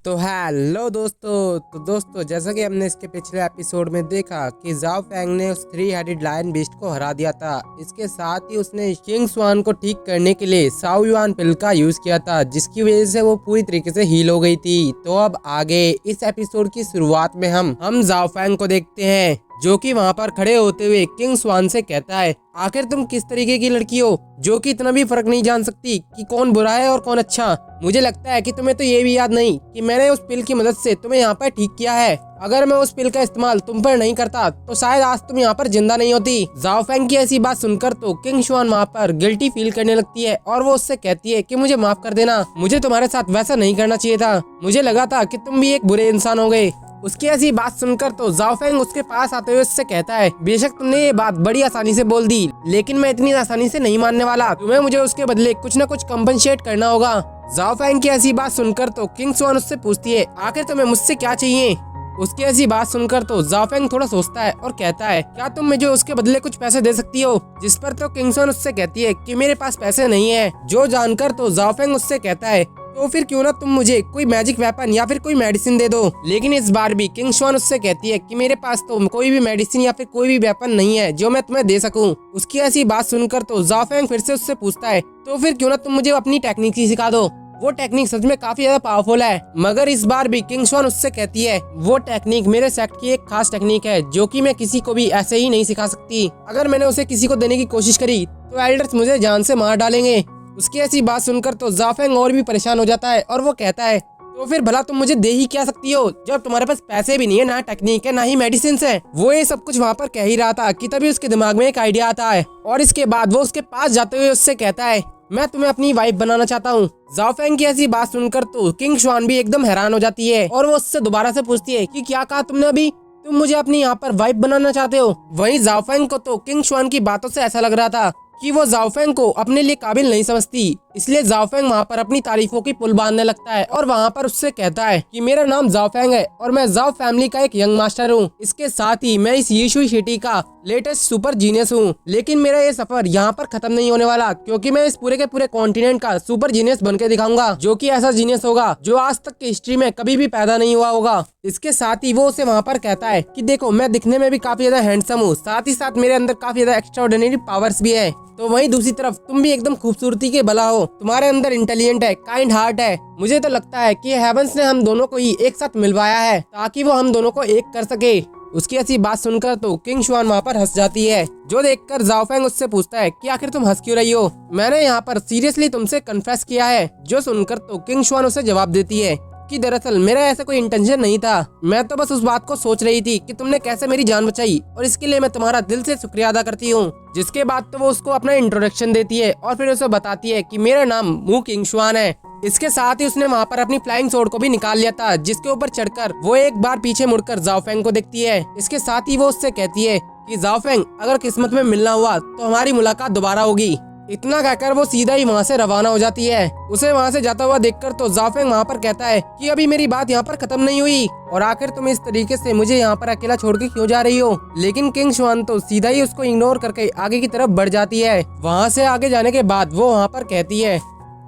तो हेलो दोस्तों। जैसा कि हमने इसके पिछले एपिसोड में देखा कि जाओ फैंग ने उस थ्री हेडेड लायन बीस्ट को हरा दिया था। इसके साथ ही उसने किंग स्वान को ठीक करने के लिए साओ युआन पिल का यूज किया था, जिसकी वजह से वो पूरी तरीके से हील हो गई थी। तो अब आगे इस एपिसोड की शुरुआत में हम जाओ फैंग को देखते हैं, जो कि वहाँ पर खड़े होते हुए किंग स्वान से कहता है, आखिर तुम किस तरीके की लड़की हो जो कि इतना भी फर्क नहीं जान सकती कि कौन बुरा है और कौन अच्छा। मुझे लगता है कि तुम्हें तो ये भी याद नहीं कि मैंने उस पिल की मदद से तुम्हें यहाँ पर ठीक किया है। अगर मैं उस पिल का इस्तेमाल तुम पर नहीं करता तो शायद आज तुम यहाँ पर जिंदा नहीं होती। जाओ फैंग की ऐसी बात सुनकर तो किंग स्वान वहाँ पर गिल्टी फील करने लगती है और वो उससे कहती है कि मुझे माफ कर देना, मुझे तुम्हारे साथ वैसा नहीं करना चाहिए था, मुझे लगा था कि तुम भी एक बुरे इंसान हो गए। उसकी ऐसी बात सुनकर तो जाओ फैंग उसके पास आते हुए उससे कहता है, बेशक तुमने ये बात बड़ी आसानी से बोल दी, लेकिन मैं इतनी आसानी से नहीं मानने वाला। तुम्हें मुझे उसके बदले कुछ न कुछ कम्पनसेट करना होगा। जाओ फैंग की ऐसी बात सुनकर तो किंग स्वान उससे पूछती है, आखिर तुम्हें मुझसे क्या चाहिए। उसकी ऐसी बात सुनकर तो जाओ फैंग थोड़ा सोचता है और कहता है, क्या तुम मुझे उसके बदले कुछ पैसे दे सकती हो। जिस पर तो किंग स्वान उससे कहती है कि मेरे पास पैसे नहीं है। जो जानकर तो जाओ फैंग उससे कहता है, तो फिर क्यों ना तुम मुझे कोई मैजिक वेपन या फिर कोई मेडिसिन दे दो। लेकिन इस बार भी किंग स्वान उससे कहती है कि मेरे पास तो कोई भी मेडिसिन या फिर कोई भी वेपन नहीं है जो मैं तुम्हें दे सकूं। उसकी ऐसी बात सुनकर तो जाओ फैंग फिर से उससे पूछता है, तो फिर क्यों ना तुम मुझे अपनी टेक्निक ही सिखा दो। वो टेक्निक सच में काफी ज्यादा पावरफुल है। मगर इस बार भी किंग स्वान उससे कहती है, वो टेक्निक मेरे सेक्ट की एक खास टेक्निक है जो कि मैं किसी को भी ऐसे ही नहीं सिखा सकती। अगर मैंने उसे किसी को देने की कोशिश करी तो एल्डर्स मुझे जान से मार डालेंगे। उसकी ऐसी बात सुनकर तो जाओ फैंग और भी परेशान हो जाता है और वो कहता है, तो फिर भला तुम मुझे दे ही क्या सकती हो जब तुम्हारे पास पैसे भी नहीं है, ना टेक्निक है, ना ही मेडिसिन है। वो ये सब कुछ वहाँ पर कह ही रहा था कि तभी उसके दिमाग में एक आइडिया आता है और इसके बाद वो उसके पास जाते हुए उससे कहता है, मैं तुम्हें अपनी वाइफ बनाना चाहता हूँ। जाओ फैंग की ऐसी बात सुनकर तो किंग स्वान भी एकदम हैरान हो जाती है और वो उससे दोबारा से पूछती है कि क्या कहा तुमने अभी, तुम मुझे अपनी यहाँ पर वाइफ बनाना चाहते हो। वहीं जाओ फैंग को तो किंग स्वान की बातों से ऐसा लग रहा था कि वो जाओ फैंग को अपने लिए काबिल नहीं समझती, इसलिए जाओ फैंग वहाँ पर अपनी तारीफों की पुल बांधने लगता है और वहाँ पर उससे कहता है कि मेरा नाम जाओ फैंग है और मैं जाओ फैमिली का एक यंग मास्टर हूँ। इसके साथ ही मैं इस यीशुई सिटी का लेटेस्ट सुपर जीनियस हूँ। लेकिन मेरा ये सफर यहाँ पर खत्म नहीं होने वाला, क्योंकि मैं इस पूरे के पूरे कॉन्टिनेंट का सुपर जीनियस बन के दिखाऊंगा, जो कि ऐसा जीनियस होगा जो आज तक की हिस्ट्री में कभी भी पैदा नहीं हुआ होगा। इसके साथ ही वो उसे वहाँ पर कहता है कि देखो, मैं दिखने में भी काफी ज्यादा हैंडसम हूँ, साथ ही साथ मेरे अंदर काफी ज्यादा एक्स्ट्राऑर्डिनरी पावर्स भी है। तो वहीं दूसरी तरफ तुम भी एकदम खूबसूरती के भला हो, तुम्हारे अंदर इंटेलिजेंट है, काइंड हार्ट है। मुझे तो लगता है कि हेवंस ने हम दोनों को ही एक साथ मिलवाया है ताकि वो हम दोनों को एक कर सके। उसकी ऐसी बात सुनकर तो किंग स्वान वहाँ पर हंस जाती है, जो देखकर जाओ फैंग उससे पूछता है कि आखिर तुम हंस क्यों रही हो, मैंने यहाँ पर सीरियसली तुमसे कन्फेस किया है। जो सुनकर तो किंग स्वान उसे जवाब देती है कि दरअसल मेरा ऐसा कोई इंटेंशन नहीं था, मैं तो बस उस बात को सोच रही थी कि तुमने कैसे मेरी जान बचाई और इसके लिए मैं तुम्हारा दिल से शुक्रिया अदा करती हूँ। जिसके बाद तो वो उसको अपना इंट्रोडक्शन देती है और फिर उसे बताती है कि मेरा नाम मू किंग स्वान है। इसके साथ ही उसने वहाँ पर अपनी फ्लाइंग स्वॉर्ड को भी निकाल लिया था, जिसके ऊपर चढ़कर वो एक बार पीछे मुड़कर जाओ फैंग को देखती है। इसके साथ ही वो उससे कहती है कि जाओ फैंग, अगर किस्मत में मिलना हुआ तो हमारी मुलाकात दोबारा होगी। इतना कहकर वो सीधा ही वहाँ से रवाना हो जाती है। उसे वहाँ से जाता हुआ देखकर तो जाओ फैंग वहाँ पर कहता है कि अभी मेरी बात यहाँ पर खत्म नहीं हुई और आखिर तुम इस तरीके से मुझे यहाँ पर अकेला छोड़ के क्यों जा रही हो। लेकिन किंग स्वान तो सीधा ही उसको इग्नोर करके आगे की तरफ बढ़ जाती है। वहाँ से आगे जाने के बाद वो वहाँ पर कहती है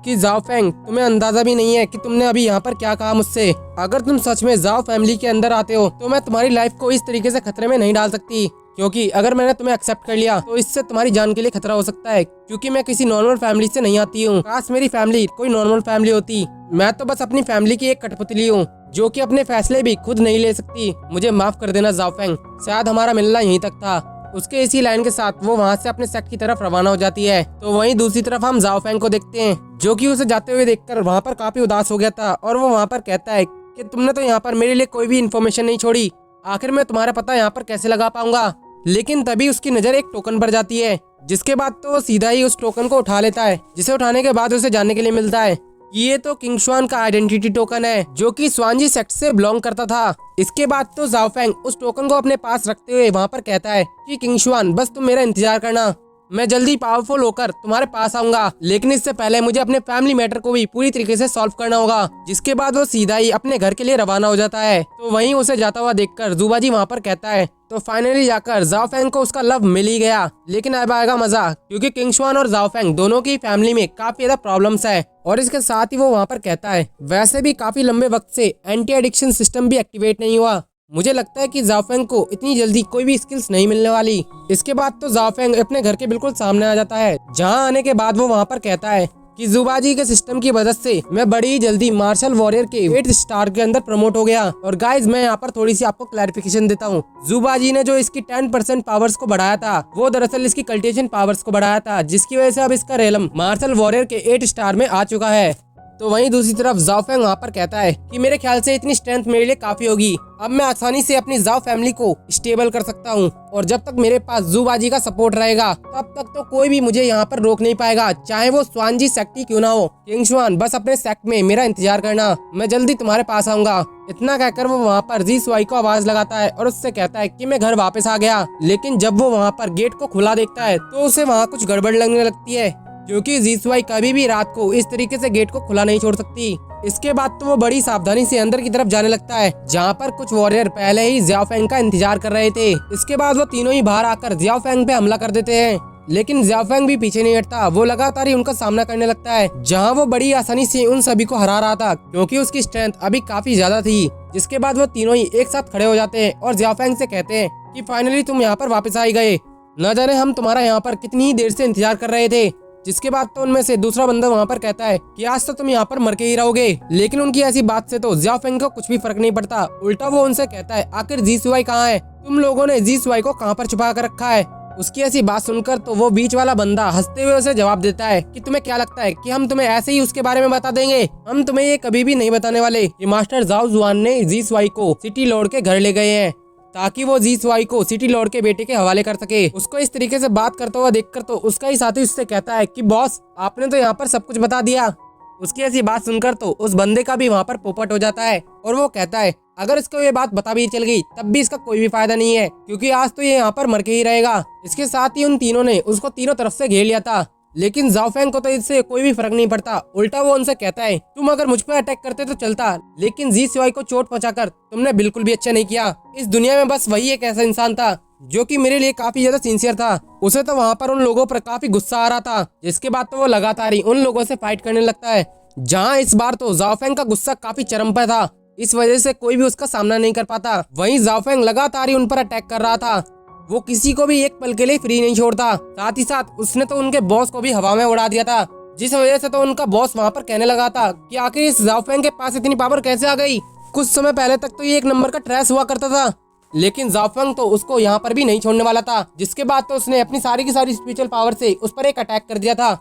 कि जाओ फैंग, तुम्हें अंदाजा भी नहीं है कि तुमने अभी यहाँ पर क्या कहा मुझसे। अगर तुम सच में जाओ फैमिली के अंदर आते हो तो मैं तुम्हारी लाइफ को इस तरीके से खतरे में नहीं डाल सकती, क्योंकि अगर मैंने तुम्हें एक्सेप्ट कर लिया तो इससे तुम्हारी जान के लिए खतरा हो सकता है, क्योंकि मैं किसी नॉर्मल फैमिली से नहीं आती हूँ। काश मेरी फैमिली कोई नॉर्मल फैमिली होती, मैं तो बस अपनी फैमिली की एक कठपुतली हूँ जो कि अपने फैसले भी खुद नहीं ले सकती। मुझे माफ कर देना जाओ फैंग, शायद हमारा मिलना यहीं तक था। उसके इसी लाइन के साथ वो वहाँ से अपने सेक्ट की तरफ रवाना हो जाती है। तो वहीं दूसरी तरफ हम जाओ फैंग को देखते हैं, जो कि उसे जाते हुए देखकर वहाँ पर काफी उदास हो गया था और वो वहाँ पर कहता है कि तुमने तो यहाँ पर मेरे लिए कोई भी इन्फॉर्मेशन नहीं छोड़ी, आखिर मैं तुम्हारा पता यहाँ पर कैसे लगा पाऊंगा। लेकिन तभी उसकी नजर एक टोकन पर जाती है, जिसके बाद तो वो सीधा ही उस टोकन को उठा लेता है, जिसे उठाने के बाद उसे जानने के लिए मिलता है ये तो किंग स्वान का आइडेंटिटी टोकन है, जो कि स्वानजी सेक्ट से बिलोंग करता था। इसके बाद तो जाओ फैंग उस टोकन को अपने पास रखते हुए वहाँ पर कहता है कि किंग स्वान, बस तुम मेरा इंतजार करना, मैं जल्दी पावरफुल होकर तुम्हारे पास आऊंगा, लेकिन इससे पहले मुझे अपने फैमिली मैटर को भी पूरी तरीके से सॉल्व करना होगा। जिसके बाद वो सीधा ही अपने घर के लिए रवाना हो जाता है। तो वहीं उसे जाता हुआ देखकर जुबाजी वहाँ पर कहता है तो फाइनली जाकर जाओ फैंग को उसका लव मिल ही गया। लेकिन अब आएगा मजा, क्योंकि किंग स्वान और जाओ फैंग दोनों की फैमिली में काफी ज्यादा प्रॉब्लम्स है। और इसके साथ ही वो वहाँ पर कहता है वैसे भी काफी लंबे वक्त से एंटी एडिक्शन सिस्टम भी एक्टिवेट नहीं हुआ। मुझे लगता है कि जाओ फैंग को इतनी जल्दी कोई भी स्किल्स नहीं मिलने वाली। इसके बाद तो जाओ फैंग अपने घर के बिल्कुल सामने आ जाता है, जहाँ आने के बाद वो वहाँ पर कहता है कि जुबाजी के सिस्टम की वजह से मैं बड़ी ही जल्दी मार्शल वॉरियर के 8 स्टार के अंदर प्रमोट हो गया। और गाइज मैं यहाँ पर थोड़ी सी आपको क्लैरिफिकेशन देता हूँ। जुबाजी ने जो इसकी 10% पावर्स को बढ़ाया था वो दरअसल इसकी कल्टिवेशन पावर्स को बढ़ाया था, जिसकी वजह से अब इसका रेलम मार्शल वॉरियर के 8 स्टार में आ चुका है। तो वहीं दूसरी तरफ जाओ फैंग वहाँ पर कहता है कि मेरे ख्याल से इतनी स्ट्रेंथ मेरे लिए काफी होगी। अब मैं आसानी से अपनी जाओ फैमिली को स्टेबल कर सकता हूँ, और जब तक मेरे पास जुबाजी का सपोर्ट रहेगा तब तक तो कोई भी मुझे यहाँ पर रोक नहीं पाएगा, चाहे वो स्वानजी सेक्ट ही क्यों ना हो। किंग स्वान बस अपने सेक्ट में मेरा इंतजार करना, मैं जल्दी तुम्हारे पास आऊंगा। इतना कहकर वो वहाँ पर जी स्वाई को आवाज लगाता है और उससे कहता है कि मैं घर वापस आ गया। लेकिन जब वो वहाँ पर गेट को खुला देखता है तो उसे वहाँ कुछ गड़बड़ लगने लगती है, क्योंकि जीसुआई कभी भी रात को इस तरीके से गेट को खुला नहीं छोड़ सकती। इसके बाद तो वो बड़ी सावधानी से अंदर की तरफ जाने लगता है, जहाँ पर कुछ वॉरियर पहले ही जियाओ फैंग का इंतजार कर रहे थे। इसके बाद वो तीनों ही बाहर आकर जियाओ फैंग पे हमला कर देते हैं, लेकिन जियाओ फैंग भी पीछे नहीं हटता। वो लगातार ही उनका सामना करने लगता है, जहाँ वो बड़ी आसानी से उन सभी को हरा रहा था, क्योंकि उसकी स्ट्रेंथ अभी काफी ज्यादा थी। जिसके बाद वो तीनों ही एक साथ खड़े हो जाते हैं और जियाओ फैंग से कहते हैं कि फाइनली तुम यहाँ पर वापस आ गए, न जाने हम तुम्हारा यहाँ पर कितनी ही देर से इंतजार कर रहे थे। जिसके बाद तो उनमें से दूसरा बंदा वहाँ पर कहता है कि आज तो तुम यहाँ पर मर के ही रहोगे। लेकिन उनकी ऐसी बात से तो जियाओ फैंग को कुछ भी फर्क नहीं पड़ता। उल्टा वो उनसे कहता है आखिर जी सुआई कहाँ है, तुम लोगों ने जी सुआई को कहाँ पर छुपा कर रखा है। उसकी ऐसी बात सुनकर तो वो बीच वाला बंदा हंसते हुए उसे जवाब देता है कि तुम्हें क्या लगता है कि हम तुम्हें ऐसे ही उसके बारे में बता देंगे, हम तुम्हें ये कभी भी नहीं बताने वाले। ये मास्टर जाओ जुआन ने जी सुआई को सिटी लॉर्ड के घर ले गए हैं, ताकि वो जी सुआई को सिटी लॉर्ड के बेटे के हवाले कर सके। उसको इस तरीके से बात करता हुआ देखकर तो उसका ही साथी उससे कहता है कि बॉस आपने तो यहाँ पर सब कुछ बता दिया। उसकी ऐसी बात सुनकर तो उस बंदे का भी वहाँ पर पोपट हो जाता है, और वो कहता है अगर इसको ये बात बता भी चल गई तब भी इसका कोई भी फायदा नहीं है, क्योंकि आज तो ये यहाँ पर मर के ही रहेगा। इसके साथ ही उन तीनों ने उसको तीनों तरफ से घेर लिया था, लेकिन जाओ फैंग को तो इससे कोई भी फर्क नहीं पड़ता। उल्टा वो उनसे कहता है तुम अगर मुझ पर अटैक करते तो चलता, लेकिन जी सुआई को चोट पहुंचाकर तुमने बिल्कुल भी अच्छा नहीं किया। इस दुनिया में बस वही एक ऐसा इंसान था जो कि मेरे लिए काफी ज्यादा सिंसियर था। उसे तो वहाँ पर उन लोगों पर काफी गुस्सा आ रहा था। जिसके बाद तो वो लगातार ही उन लोगों से फाइट करने लगता है, जहाँ इस बार तो जाओ फैंग का गुस्सा काफी चरम पर था। इस वजह से कोई भी उसका सामना नहीं कर पाता। वहीं जाओ फैंग लगातार ही उन पर अटैक कर रहा था। वो किसी को भी एक पल के लिए फ्री नहीं छोड़ता। साथ ही साथ उसने तो उनके बॉस को भी हवा में उड़ा दिया था, जिस वजह से तो उनका बॉस वहाँ पर कहने लगा था कि आखिर इस जाओ फैंग के पास इतनी पावर कैसे आ गई। कुछ समय पहले तक तो ये एक नंबर का ट्रैश हुआ करता था, लेकिन जाओ फैंग तो उसको यहाँ पर भी नहीं छोड़ने वाला था। जिसके बाद तो उसने अपनी सारी की सारी स्पिरिचुअल पावर से उस पर एक अटैक कर दिया था,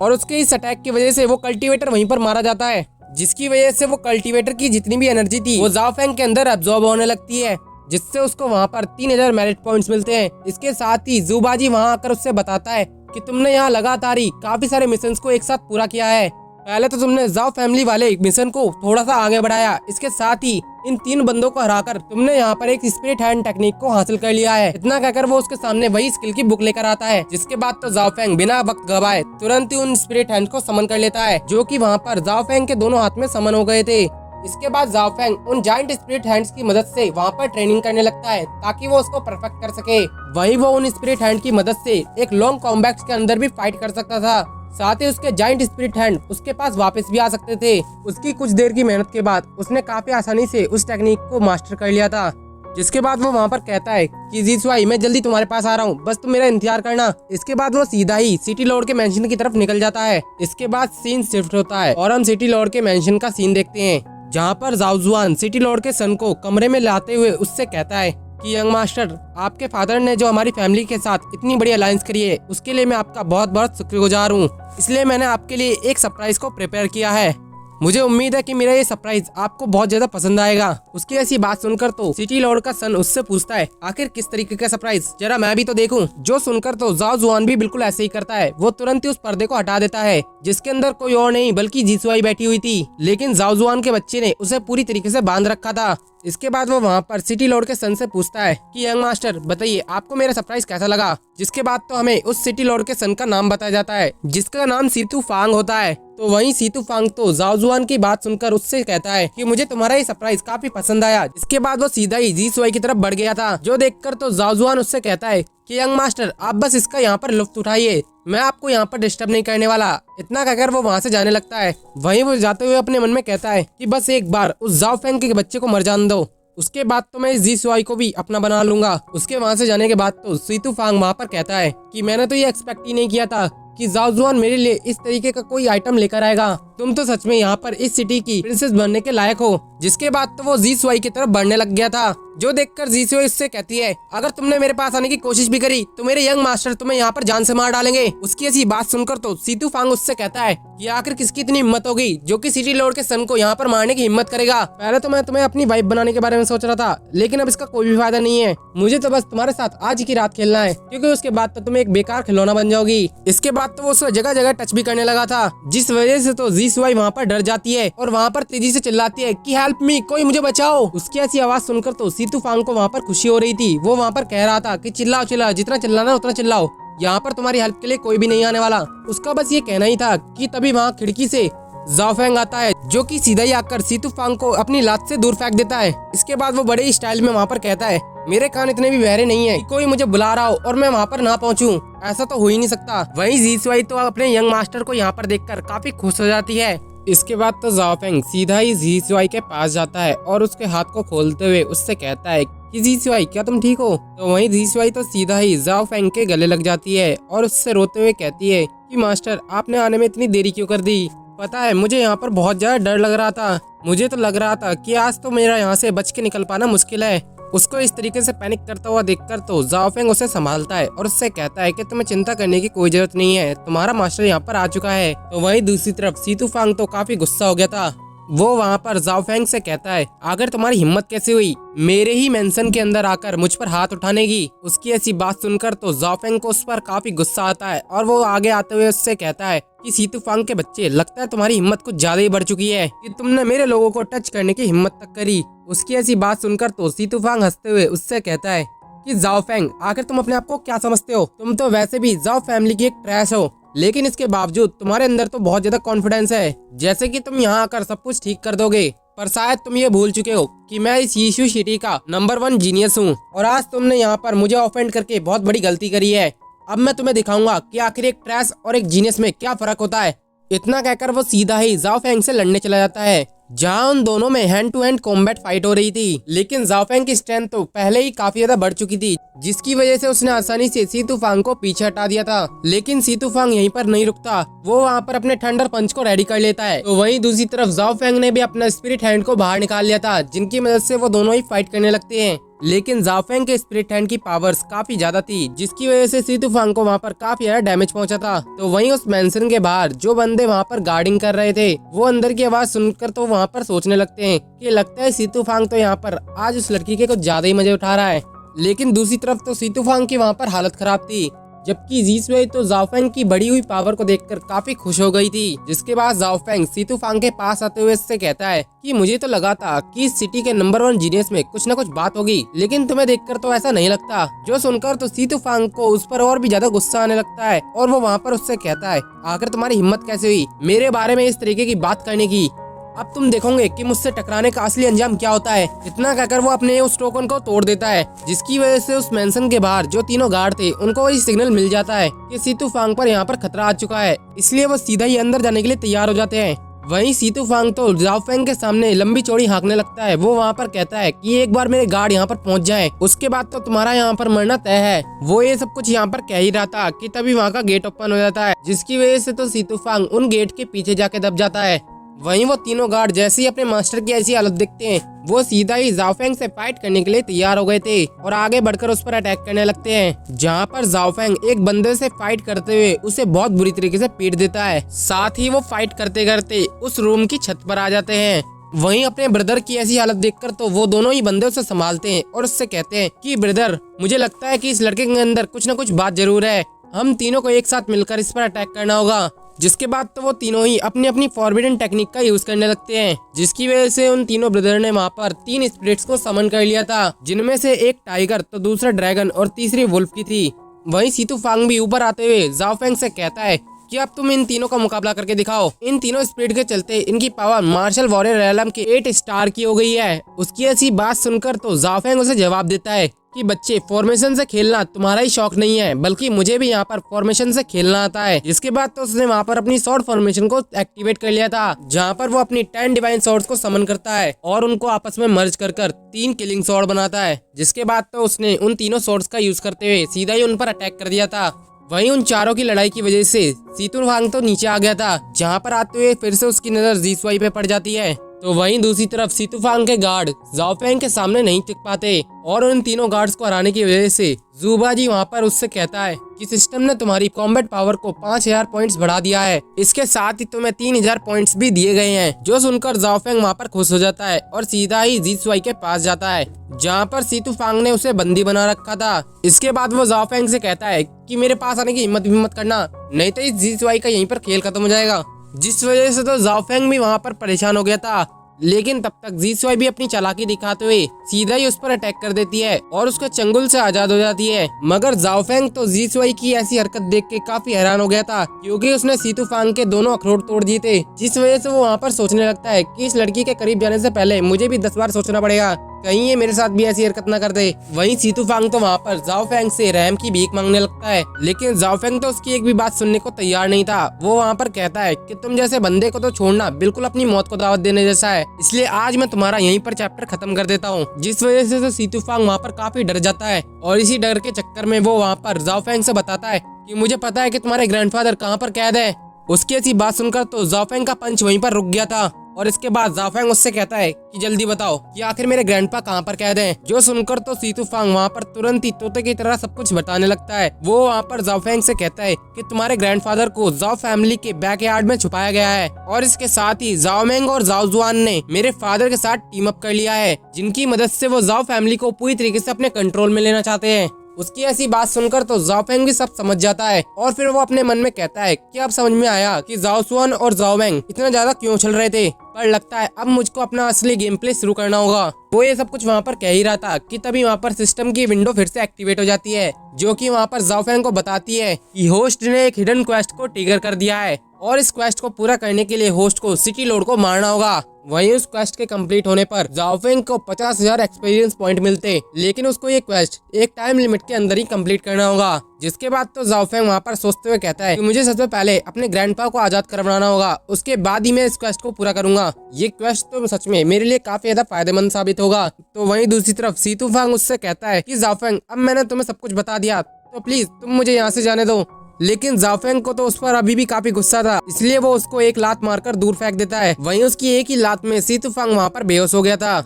और उसके इस अटैक की वजह से वो कल्टीवेटर वहीं पर मारा जाता है, जिसकी वजह से वो कल्टीवेटर की जितनी भी एनर्जी थी वो जाओ फैंग के अंदर एब्जॉर्ब होने लगती है, जिससे उसको वहाँ पर 3000 मेरिट पॉइंट्स मिलते हैं। इसके साथ ही जुबाजी वहाँ आकर उससे बताता है कि तुमने यहाँ लगातार ही काफी सारे मिशंस को एक साथ पूरा किया है। पहले तो तुमने जाओ फैमिली वाले मिशन को थोड़ा सा आगे बढ़ाया, इसके साथ ही इन 3 बंदों को हराकर तुमने यहाँ पर एक स्पिरिट हैंड टेक्निक को हासिल कर लिया है। इतना कहकर वो उसके सामने वही स्किल की बुक लेकर आता है। जिसके बाद तो जाओ फैंग बिना वक्त गवाए तुरंत ही उन स्पिरिट हैंड को समन कर लेता है, जो कि वहाँ पर जाओ फैंग के दोनों हाथ में समन हो गए थे। इसके बाद जाओ फैंग उन जाइंट स्पिरिट हैंड्स की मदद से वहाँ पर ट्रेनिंग करने लगता है, ताकि वो उसको परफेक्ट कर सके। वहीं वो उन स्पिरिट हैंड की मदद से एक लॉन्ग कॉम्बैट्स के अंदर भी फाइट कर सकता था। साथ ही उसके जाइंट स्पिरिट हैंड उसके पास वापस भी आ सकते थे। उसकी कुछ देर की मेहनत के बाद उसने काफी आसानी से उस टेक्निक को मास्टर कर लिया था। जिसके बाद वो वहाँ पर कहता है कि जी सुआई मैं जल्दी तुम्हारे पास आ रहा हूँ, बस तुम मेरा इंतजार करना। इसके बाद वो सीधा ही सिटी लॉर्ड के मेंशन की तरफ निकल जाता है। इसके बाद सीन शिफ्ट होता है और हम सिटी लॉर्ड के मेंशन का सीन देखते हैं, जहाँ पर जाओ जुआन सिटी लॉर्ड के सन को कमरे में लाते हुए उससे कहता है कि यंग मास्टर, आपके फादर ने जो हमारी फैमिली के साथ इतनी बड़ी अलायंस करी है उसके लिए मैं आपका बहुत बहुत शुक्रगुजार हूँ। इसलिए मैंने आपके लिए एक सरप्राइज को प्रिपेयर किया है। मुझे उम्मीद है कि मेरा ये सरप्राइज आपको बहुत ज्यादा पसंद आएगा। उसकी ऐसी बात सुनकर तो सिटी लॉर्ड का सन उससे पूछता है, आखिर किस तरीके का सरप्राइज, जरा मैं भी तो देखूं। जो सुनकर तो जाओ जुआन भी बिल्कुल ऐसे ही करता है। वो तुरंत ही उस पर्दे को हटा देता है जिसके अंदर कोई और नहीं बल्कि जीसुआई बैठी हुई थी, लेकिन जाओ जुआन के बच्चे ने उसे पूरी तरीके से बांध रखा था। इसके बाद वो वहाँ पर सिटी लॉर्ड के सन से पूछता है कि यंग मास्टर बताइए आपको मेरा सरप्राइज कैसा लगा। जिसके बाद तो हमें उस सिटी लॉर्ड के सन का नाम बताया जाता है जिसका नाम सीतू फांग होता है। तो वहीं सीतू फांग तो जाओ जुआन की बात सुनकर उससे कहता है कि मुझे तुम्हारा ये सरप्राइज काफी पसंद आया। इसके बाद वो सीधा ही जीसुआई की तरफ बढ़ गया था, जो देखकर तो जाओ जुआन उससे कहता है कि यंग मास्टर आप बस इसका यहाँ पर लुत्फ उठाइए, मैं आपको यहाँ पर डिस्टर्ब नहीं करने वाला। इतना कहकर वो वहाँ से जाने लगता है। वहीं वो जाते हुए अपने मन में कहता है कि बस एक बार उस जाओ फेंग के बच्चे को मर जाने दो, उसके बाद तो मैं इस जीसुआई को भी अपना बना लूंगा। उसके वहाँ से जाने के बाद तो सीतू फांग वहाँ पर कहता है कि मैंने तो ये एक्सपेक्ट ही नहीं किया था कि जाओ जुआन मेरे लिए इस तरीके का कोई आइटम लेकर आएगा। तुम तो सच में यहाँ पर इस सिटी की प्रिंसेस बनने के लायक हो। जिसके बाद तो वो जीसुआई की तरफ बढ़ने लग गया था, जो देखकर जीसुआई इससे कहती है अगर तुमने मेरे पास आने की कोशिश भी करी तो मेरे यंग मास्टर तुम्हें यहाँ पर जान से मार डालेंगे। उसकी ऐसी बात सुनकर तो सीतू फांग उससे कहता है कि आखिर किसकी इतनी हिम्मत होगी जो कि सिटी लॉर्ड के सन को यहाँ पर मारने की हिम्मत करेगा। पहले तो मैं तुम्हें अपनी वाइफ बनाने के बारे में सोच रहा था, लेकिन अब इसका कोई भी फायदा नहीं है। मुझे तो बस तुम्हारे साथ आज की रात खेलना है, क्योंकि उसके बाद तो तुम एक बेकार खिलौना बन जाओगी। इसके बाद तो वो उसे जगह जगह टच भी करने लगा था, जिस वजह से तो जीसुआई वहाँ पर डर जाती है और वहाँ पर तेजी से चिल्लाती है कि हेल्प मी, कोई मुझे बचाओ। उसकी ऐसी आवाज सुनकर तो सीतू फांग को वहाँ पर खुशी हो रही थी। वो वहाँ पर कह रहा था कि चिल्लाओ चिल्लाओ, जितना चिल्लाना उतना चिल्लाओ, यहाँ पर तुम्हारी हेल्प के लिए कोई भी नहीं आने वाला। उसका बस ये कहना ही था कि तभी वहाँ खिड़की से जाओ फेंग आता है, जो कि सीधा ही आकर सीतू फांग को अपनी लात से दूर फेंक देता है। इसके बाद वो बड़े ही स्टाइल में वहाँ पर कहता है मेरे कान इतने भी बहरे नहीं है कि कोई मुझे बुला रहा हो और मैं वहाँ पर ना पहुँचूं, ऐसा तो हो ही नहीं सकता। वहीं जीसुआई तो अपने यंग मास्टर को यहाँ पर देखकर काफी खुश हो जाती है। इसके बाद तो जाओ फेंग सीधा ही जीसुआई के पास जाता है और उसके हाथ को खोलते हुए उससे कहता है कि जीसुआई क्या तुम ठीक हो। तो वहीं जीसुआई तो सीधा ही जाओ फेंग के गले लग जाती है और उससे रोते हुए कहती है कि मास्टर आपने आने में इतनी देरी क्यों कर दी। पता है मुझे यहाँ पर बहुत ज्यादा डर लग रहा था, मुझे तो लग रहा था कि आज तो मेरा यहाँ से बच के निकल पाना मुश्किल है। उसको इस तरीके से पैनिक करता हुआ देखकर तो जाओ फेंग उसे संभालता है और उससे कहता है कि तुम्हें चिंता करने की कोई जरूरत नहीं है, तुम्हारा मास्टर यहाँ पर आ चुका है। तो वहीं दूसरी तरफ सीतू फांग तो काफी गुस्सा हो गया था। वो वहाँ पर जाओ फेंग से कहता है अगर तुम्हारी हिम्मत कैसे हुई मेरे ही मेंशन के अंदर आकर मुझ पर हाथ उठाने की। उसकी ऐसी बात सुनकर तो जाओ फेंग को उस पर काफी गुस्सा आता है और वो आगे आते हुए उससे कहता है कि सीतू फांग के बच्चे, लगता है तुम्हारी हिम्मत कुछ ज्यादा ही बढ़ चुकी है कि तुमने मेरे लोगों को टच करने की हिम्मत तक करी। उसकी ऐसी बात सुनकर तो सीतू फांग हंसते हुए उससे कहता है कि जाओ फेंग आखिर तुम अपने आप को क्या समझते हो, तुम तो वैसे भी जाओ फैमिली की एक ट्रैश हो, लेकिन इसके बावजूद तुम्हारे अंदर तो बहुत ज्यादा कॉन्फिडेंस है, जैसे कि तुम यहाँ आकर सब कुछ ठीक कर दोगे। पर शायद तुम ये भूल चुके हो कि मैं इस यीशु सिटी का नंबर 1 जीनियस हूँ और आज तुमने यहाँ पर मुझे ऑफेंड करके बहुत बड़ी गलती करी है। अब मैं तुम्हें दिखाऊंगा कि आखिर एक ट्रैश और एक जीनियस में क्या फर्क होता है। इतना कहकर वो सीधा ही जाओ फेंग से लड़ने चला जाता है, जहां उन दोनों में hand to hand combat fight हो रही थी। लेकिन जाओ फेंग की स्ट्रेंथ तो पहले ही काफी ज्यादा बढ़ चुकी थी, जिसकी वजह से उसने आसानी से सीतू फांग को पीछे हटा दिया था। लेकिन सीतू फांग यहीं पर नहीं रुकता, वो वहाँ पर अपने थंडर पंच को रेडी कर लेता है। तो वहीं दूसरी तरफ जाओ फेंग ने भी अपना स्पिरिट हैंड को बाहर निकाल लिया था, जिनकी मदद से वो दोनों ही फाइट करने लगते हैं। लेकिन जाओ फेंग के स्पिरिट हैंड की पावर्स काफी ज्यादा थी, जिसकी वजह से सीतू फांग को वहाँ पर काफी ज्यादा डैमेज पहुंचा था। तो वहीं उस मेंशन के बाहर जो बंदे वहाँ पर गार्डिंग कर रहे थे, वो अंदर की आवाज सुनकर तो वहाँ पर सोचने लगते हैं कि लगता है सीतू फांग तो यहाँ पर आज उस लड़की के कुछ ज्यादा ही मजे उठा रहा है। लेकिन दूसरी तरफ तो सीतू फांग की वहाँ पर हालत खराब थी, जबकि जीसुआई तो जाओ फेंग की बढ़ी हुई पावर को देखकर काफी खुश हो गई थी। जिसके बाद जाओ फेंग सीतू फांग के पास आते हुए इससे कहता है कि मुझे तो लगा था कि इस सिटी के नंबर 1 जीनियस में कुछ न कुछ बात होगी, लेकिन तुम्हें देखकर तो ऐसा नहीं लगता। जो सुनकर तो सीतू फांग को उस पर और भी ज्यादा गुस्सा आने लगता है और वो वहाँ पर उससे कहता है आखिर तुम्हारी हिम्मत कैसे हुई मेरे बारे में इस तरीके की बात करने की, अब तुम देखोगे कि मुझसे टकराने का असली अंजाम क्या होता है। इतना कहकर वो अपने उस टोकन को तोड़ देता है, जिसकी वजह से उस मेंशन के बाहर जो तीनों गार्ड थे उनको वही सिग्नल मिल जाता है कि सीतू फांग पर यहाँ पर खतरा आ चुका है, इसलिए वो सीधा ही अंदर जाने के लिए तैयार हो जाते हैं। वहीं सीतू फांग तो जाओ फेंग के सामने लंबी चौड़ी हाँकने लगता है। वो वहाँ पर कहता है कि एक बार मेरे गार्ड यहाँ पर पहुँच जाए, उसके बाद तो तुम्हारा यहाँ पर मरना तय है। वो ये सब कुछ यहाँ पर कह ही रहा था कि तभी वहाँ का गेट ओपन हो जाता है, जिसकी वजह से तो सीतू फांग उन गेट के पीछे जाके दब जाता है। वहीं वो तीनों गार्ड जैसे ही अपने मास्टर की ऐसी हालत देखते हैं, वो सीधा ही जाओफेंग से फाइट करने के लिए तैयार हो गए थे और आगे बढ़कर उस पर अटैक करने लगते हैं, जहां पर जाओफेंग एक बंदे से फाइट करते हुए उसे बहुत बुरी तरीके से पीट देता है। साथ ही वो फाइट करते करते उस रूम की छत पर आ जाते हैं। वहीं अपने ब्रदर की ऐसी हालत देखकर तो वो दोनों ही बंदे उसे संभालते हैं और उससे कहते हैं कि ब्रदर, मुझे लगता है कि इस लड़के के अंदर कुछ न कुछ बात जरूर है, हम तीनों को एक साथ मिलकर इस पर अटैक करना होगा। जिसके बाद तो वो तीनों ही अपनी अपनी फॉरबिडन टेक्निक का यूज करने लगते हैं, जिसकी वजह से उन तीनों ब्रदर ने वहाँ पर 3 स्पिरिट्स को समन कर लिया था, जिनमें से एक टाइगर, तो दूसरा ड्रैगन और तीसरी वुल्फ की थी। वहीं सीतू फांग भी ऊपर आते हुए जाओफेंग से कहता है कि अब तुम इन तीनों का मुकाबला करके दिखाओ। इन तीनों स्पिरिट के चलते इनकी पावर मार्शल वॉरियर एलम के 8 स्टार की हो गई है। उसकी ऐसी बात सुनकर तो जाओफेंग उसे जवाब देता है कि बच्चे, फॉर्मेशन से खेलना तुम्हारा ही शौक नहीं है, बल्कि मुझे भी यहाँ पर फॉर्मेशन से खेलना आता है। जिसके बाद तो उसने वहाँ पर अपनी स्वॉर्ड फॉर्मेशन को एक्टिवेट कर लिया था, जहाँ पर वो अपनी 10 डिवाइन स्वॉर्ड्स को समन करता है और उनको आपस में मर्ज कर 3 किलिंग स्वॉर्ड बनाता है। जिसके बाद तो उसने उन तीनों स्वॉर्ड्स का यूज करते हुए सीधा ही उन पर अटैक कर दिया था। वहीं उन चारों की लड़ाई की वजह से सीतू फांग तो नीचे आ गया था, जहाँ पर आते हुए फिर से उसकी नजर जीसुआई पे पड़ जाती है। तो वहीं दूसरी तरफ सीतू फांग के गार्ड जाओफेंग के सामने नहीं टिक पाते और उन तीनों गार्ड्स को हराने की वजह से ज़ुबाजी वहाँ पर उससे कहता है कि सिस्टम ने तुम्हारी कॉम्बैट पावर को 5000 पॉइंट्स बढ़ा दिया है, इसके साथ ही तुम्हें 3000 पॉइंट्स भी दिए गए हैं। जो सुनकर जाओफेंग वहाँ पर खुश हो जाता है और सीधा ही जीसुआई के पास जाता है, जहाँ पर सीतू फांग ने उसे बंदी बना रखा था। इसके बाद वो जाओफेंग से कहता है कि मेरे पास आने की हिम्मत भी मत करना, नहीं तो इस जीसुआई का यहीं पर खेल खत्म हो जाएगा। जिस वजह से तो जाओफेंग भी वहाँ पर परेशान हो गया था, लेकिन तब तक जीसुआई भी अपनी चालाकी दिखाते हुए सीधा ही उस पर अटैक कर देती है और उसके चंगुल से आजाद हो जाती है। मगर जाओफेंग तो जीसुआई की ऐसी हरकत देख के काफी हैरान हो गया था, क्योंकि उसने सीतू फांग के दोनों अखरोट तोड़ दिए थे। जिस वजह से वो वहाँ पर सोचने लगता है कि इस लड़की के करीब जाने से पहले मुझे भी 10 बार सोचना पड़ेगा, कहीं ये मेरे साथ भी ऐसी हरकत न कर दे। वहीं सीतू फांग तो वहाँ पर जाओफेंग से रहम की भीख मांगने लगता है, लेकिन जाओफेंग तो उसकी एक भी बात सुनने को तैयार नहीं था। वो वहाँ पर कहता है कि तुम जैसे बंदे को तो छोड़ना बिल्कुल अपनी मौत को दावत देने जैसा है, इसलिए आज मैं तुम्हारा यहीं पर चैप्टर खत्म कर देता हूँ। जिस वजह से तो सीतू फांग वहाँ पर काफी डर जाता है और इसी डर के चक्कर में वो वहाँ पर जाओफेंग से बताता है कि मुझे पता है कि तुम्हारे ग्रैंडफादर कहाँ पर कैद है। उसकी ऐसी बात सुनकर तो जाओफेंग का पंच वहीं पर रुक गया था और इसके बाद जाओफेंग उससे कहता है कि जल्दी बताओ कि आखिर मेरे ग्रैंडपा कहाँ पर कैद हैं। जो सुनकर तो सीतू फांग वहाँ पर तुरंत ही तोते की तरह सब कुछ बताने लगता है। वो वहाँ पर जाओफेंग से कहता है कि तुम्हारे ग्रैंडफादर को जाओ फैमिली के बैकयार्ड में छुपाया गया है और इसके साथ ही जाओमेंग और जाओ जुआन ने मेरे फादर के साथ टीम अप कर लिया है, जिनकी मदद से वो जाओ फैमिली को पूरी तरीके से अपने कंट्रोल में लेना चाहते हैं। उसकी ऐसी बात सुनकर तो जाओफेंग भी सब समझ जाता है और फिर वो अपने मन में कहता है कि अब समझ में आया कि जाओ सुआन और जाओमेंग इतना ज्यादा क्यों उछल रहे थे, पर लगता है अब मुझको अपना असली गेम प्ले शुरू करना होगा। वो ये सब कुछ वहाँ पर कह ही रहा था कि तभी वहाँ पर सिस्टम की विंडो फिर से एक्टिवेट हो जाती है, जो कि वहाँ पर जाओफेंग को बताती है कि होस्ट ने एक हिडन क्वेस्ट को ट्रिगर कर दिया है और इस क्वेस्ट को पूरा करने के लिए होस्ट को सिटी लॉर्ड को मारना होगा। वहीं उस क्वेस्ट के कंप्लीट होने पर जाओफेंग को 50,000 एक्सपीरियंस पॉइंट मिलते, लेकिन उसको ये क्वेस्ट एक टाइम लिमिट के अंदर ही कंप्लीट करना होगा। जिसके बाद तो जाओफेंग वहाँ पर सोचते हुए कहता है कि मुझे सबसे पहले अपने ग्रैंडपा को आजाद करवाना होगा, उसके बाद ही मैं इस क्वेस्ट को पूरा करूंगा। ये क्वेस्ट तो सच में मेरे लिए काफी ज्यादा फायदेमंद साबित होगा। तो वहीं दूसरी तरफ सीतू फांग उससे कहता है कि जाओफेंग, अब मैंने तुम्हें सब कुछ बता दिया, तो प्लीज तुम मुझे यहाँ से जाने दो। लेकिन जाओफेंग को तो उस पर अभी भी काफी गुस्सा था, इसलिए वो उसको एक लात मारकर दूर फेंक देता है। वहीं उसकी एक ही लात में सीतू फांग वहाँ पर बेहोश हो गया था।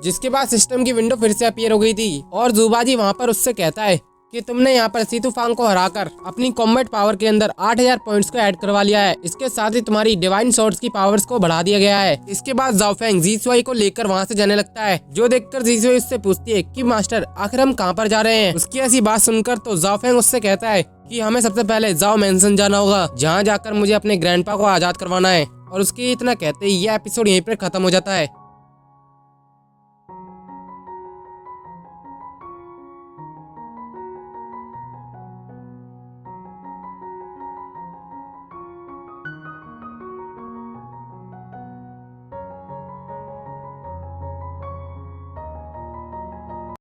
जिसके बाद सिस्टम की विंडो फिर से अपीयर हो गई थी और ज़ुबाजी वहाँ पर उससे कहता है कि तुमने यहाँ पर सीतू फांग को हराकर अपनी कॉम्बैट पावर के अंदर 8000 पॉइंट्स को ऐड करवा लिया है। इसके साथ ही तुम्हारी डिवाइन स्वॉर्ड्स की पावर्स को बढ़ा दिया गया है। इसके बाद जाओफेंग जीसुआई को लेकर वहाँ से जाने लगता है, जो देखकर जीसुआई उससे पूछती है कि मास्टर आखिर हम कहाँ पर जा रहे हैं। उसकी ऐसी बात सुनकर तो जाओफेंग उससे कहता है कि हमें सबसे पहले जाओ मैंसन जाना होगा, जहाँ जाकर मुझे अपने ग्रैंडपा को आजाद करवाना है। और उसके इतना कहते ही ये एपिसोड यहीं पर खत्म हो जाता है।